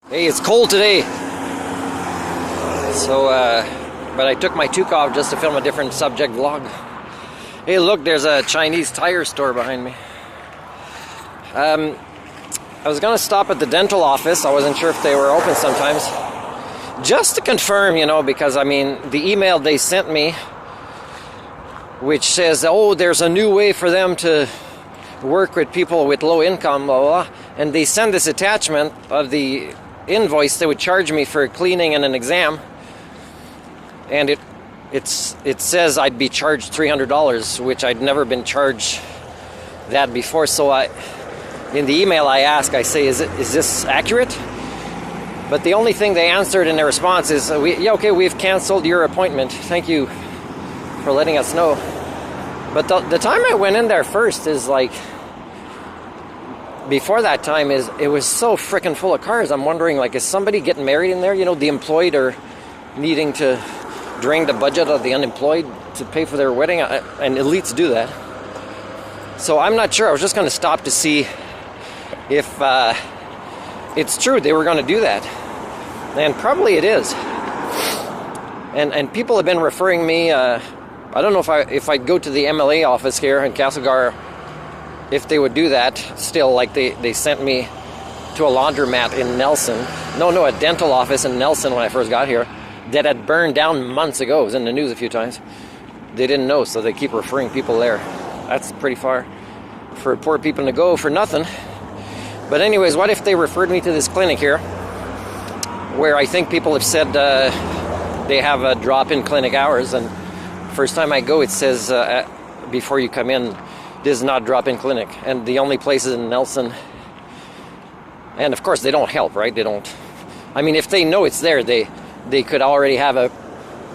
Hey, it's cold today. So, but I took my toque off just to film a different subject vlog. Hey, look, there's a Chinese tire store behind me. I was gonna stop at the dental office. I wasn't sure if they were open sometimes. Just to confirm, you know, because I mean, the email they sent me, which says, oh, there's a new way for them to work with people with low income, blah, blah, blah. And they send this attachment of the invoice they would charge me for cleaning and an exam, and it says I'd be charged $300, which I'd never been charged that before. So in the email I say, is this accurate? But the only thing they answered in their response is, yeah, okay, we've canceled your appointment. Thank you for letting us know. But the time I went in there first is like, before that time, it was so freaking full of cars. I'm wondering, like, is somebody getting married in there? You know, the employed are needing to drain the budget of the unemployed to pay for their wedding, and elites do that. So I'm not sure. I was just going to stop to see if it's true they were going to do that, and probably it is. And people have been referring me. I don't know if I'd go to the MLA office here in Castlegar, if they would do that still. Like they sent me to a laundromat in Nelson. No, a dental office in Nelson when I first got here that had burned down months ago. It was in the news a few times. They didn't know, so they keep referring people there. That's pretty far for poor people to go for nothing. But anyways, what if they referred me to this clinic here, where I think people have said they have a drop-in clinic hours, and first time I go it says before you come in, this is not drop-in clinic, and the only places in Nelson, and of course they don't help, right? They don't. I mean, if they know it's there, they could already have a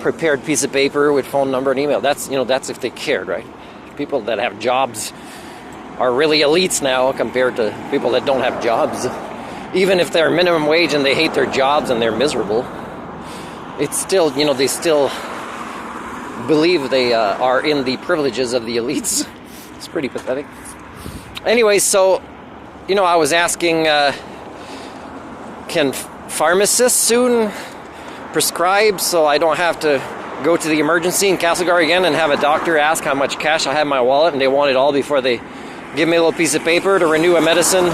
prepared piece of paper with phone number and email. That's if they cared, right? People that have jobs are really elites now compared to people that don't have jobs. Even if they're minimum wage and they hate their jobs and they're miserable, it's still, they still believe they are in the privileges of the elites. It's pretty pathetic. Anyway, so, I was asking, can pharmacists soon prescribe so I don't have to go to the emergency in Castlegar again and have a doctor ask how much cash I have in my wallet, and they want it all before they give me a little piece of paper to renew a medicine,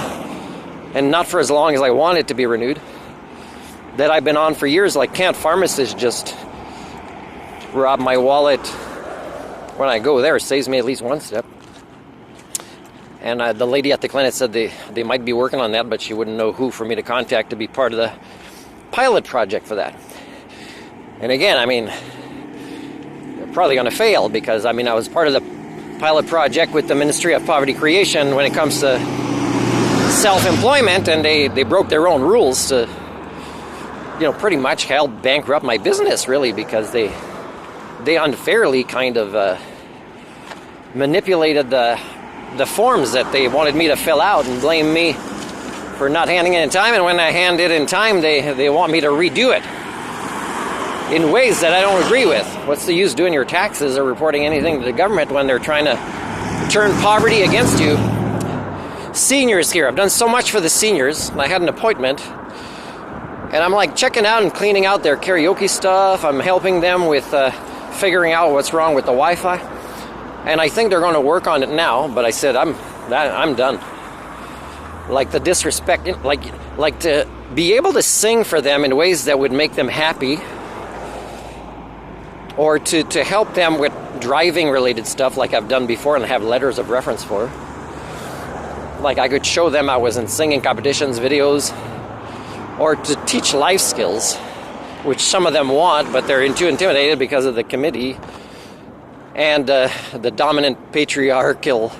and not for as long as I want it to be renewed, that I've been on for years. Like, can't pharmacists just rob my wallet when I go there? It saves me at least one step. And the lady at the clinic said they might be working on that, but she wouldn't know who for me to contact to be part of the pilot project for that. And again, I mean, they're probably going to fail, because I was part of the pilot project with the Ministry of Poverty Creation when it comes to self-employment, and they broke their own rules to, pretty much help bankrupt my business, really, because they unfairly kind of manipulated the forms that they wanted me to fill out and blame me for not handing it in time, and when I hand it in time, they want me to redo it in ways that I don't agree with. What's the use doing your taxes or reporting anything to the government when they're trying to turn poverty against you? Seniors here. I've done so much for the seniors, and I had an appointment, and I'm like checking out and cleaning out their karaoke stuff. I'm helping them with figuring out what's wrong with the Wi-Fi, and I think they're going to work on it now, but I said I'm done. Like the disrespect, like to be able to sing for them in ways that would make them happy, or to help them with driving related stuff like I've done before and have letters of reference for. Like I could show them I was in singing competitions, videos, or to teach life skills, which some of them want, but they're too intimidated because of the committee and the dominant patriarchal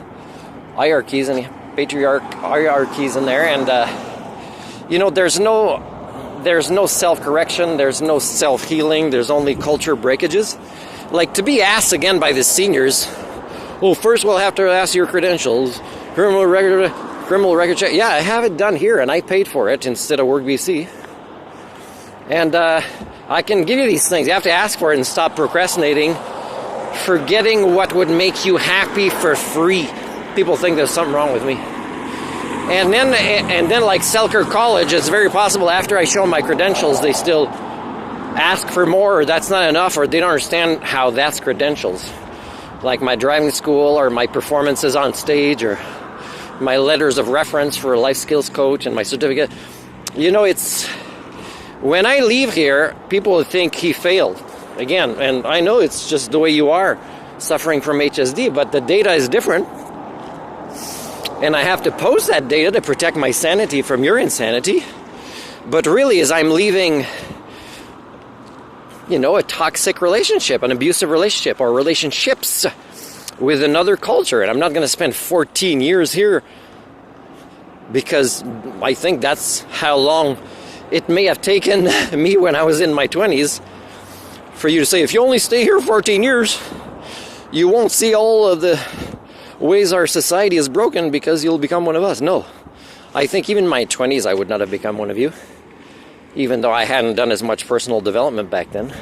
hierarchies and hierarchies in there. And there's no self-correction, there's no self-healing, there's only culture breakages. Like, to be asked again by the seniors, well, first we'll have to ask your credentials, criminal record check. Yeah, I have it done here, and I paid for it instead of WorkBC. And I can give you these things. You have to ask for it and stop procrastinating, forgetting what would make you happy for free. People think there's something wrong with me. And then like Selkirk College, it's very possible after I show my credentials, they still ask for more, or that's not enough, or they don't understand how that's credentials. Like my driving school, or my performances on stage, or my letters of reference for a life skills coach, and my certificate. You know, it's when I leave here, people will think he failed again, and I know it's just the way you are, suffering from HSD, but the data is different, and I have to post that data to protect my sanity from your insanity. But really, as I'm leaving, you know, a toxic relationship, an abusive relationship, or relationships with another culture, and I'm not going to spend 14 years here, because I think that's how long it may have taken me when I was in my 20s for you to say, if you only stay here 14 years, you won't see all of the ways our society is broken because you'll become one of us. No. I think even in my 20s I would not have become one of you, even though I hadn't done as much personal development back then.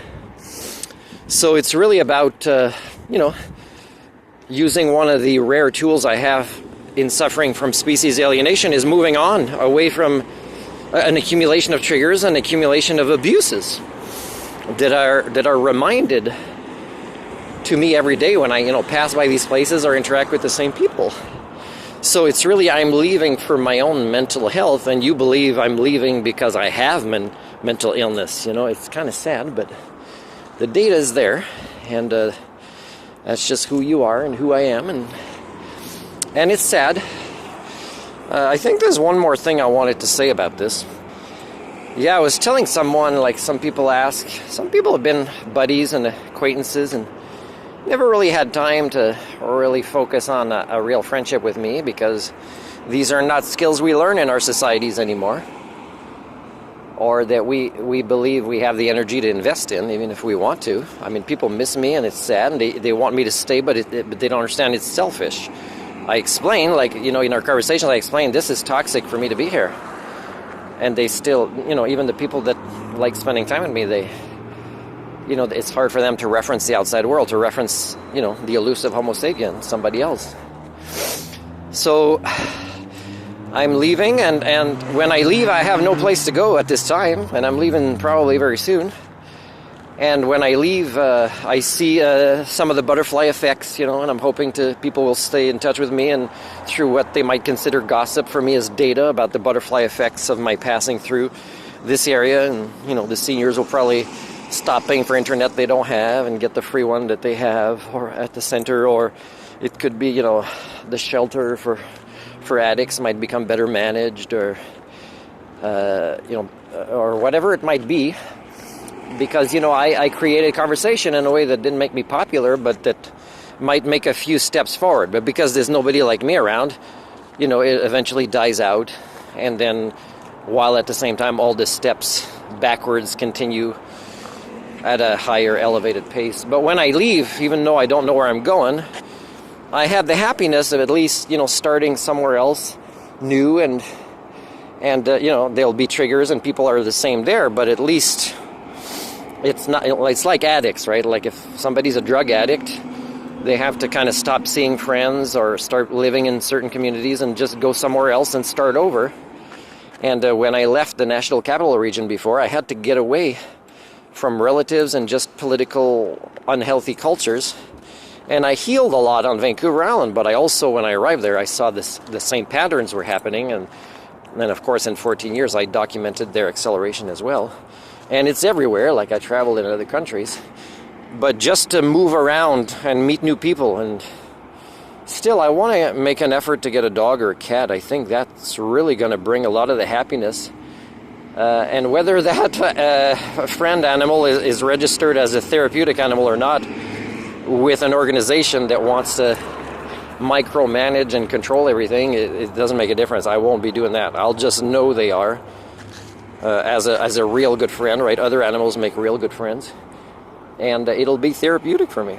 So it's really about, you know, using one of the rare tools I have in suffering from species alienation is moving on away from an accumulation of triggers, an accumulation of abuses that are reminded to me every day when I, you know, pass by these places or interact with the same people. So it's really, I'm leaving for my own mental health, and you believe I'm leaving because I have mental illness. You know, it's kind of sad, but the data is there, and that's just who you are and who I am, and it's sad. I think there's one more thing I wanted to say about this. Yeah, I was telling someone, like some people ask, some people have been buddies and acquaintances and never really had time to really focus on a real friendship with me, because these are not skills we learn in our societies anymore, or that we believe we have the energy to invest in, even if we want to. I mean, people miss me, and it's sad, and they want me to stay, but they don't understand it's selfish. I explain, like, you know, in our conversations, I explain this is toxic for me to be here. And they still, you know, even the people that like spending time with me, they, you know, it's hard for them to reference the outside world, to reference, you know, the elusive Homo sapien, somebody else. So I'm leaving, and when I leave, I have no place to go at this time, and I'm leaving probably very soon. And when I leave, I see some of the butterfly effects, you know, and I'm hoping people will stay in touch with me, and through what they might consider gossip for me as data about the butterfly effects of my passing through this area. And, you know, the seniors will probably stop paying for internet they don't have and get the free one that they have, or at the center, or it could be, you know, the shelter for addicts might become better managed, or, you know, or whatever it might be. Because, you know, I created a conversation in a way that didn't make me popular, but that might make a few steps forward. But because there's nobody like me around, you know, it eventually dies out. And then, while at the same time all the steps backwards continue at a higher elevated pace. But when I leave, even though I don't know where I'm going, I have the happiness of at least, you know, starting somewhere else new, and you know, there'll be triggers and people are the same there, but at least it's not, it's like addicts, right? Like if somebody's a drug addict, they have to kind of stop seeing friends or start living in certain communities and just go somewhere else and start over. And when I left the National Capital Region before, I had to get away from relatives and just political unhealthy cultures. And I healed a lot on Vancouver Island, but I also, when I arrived there, I saw the same patterns were happening. And then, of course, in 14 years, I documented their acceleration as well. And it's everywhere, like I traveled in other countries. But just to move around and meet new people, and still I want to make an effort to get a dog or a cat. I think that's really going to bring a lot of the happiness. And whether that friend animal is registered as a therapeutic animal or not, with an organization that wants to micromanage and control everything, it doesn't make a difference. I won't be doing that. I'll just know they are. As a real good friend, right? Other animals make real good friends, and it'll be therapeutic for me.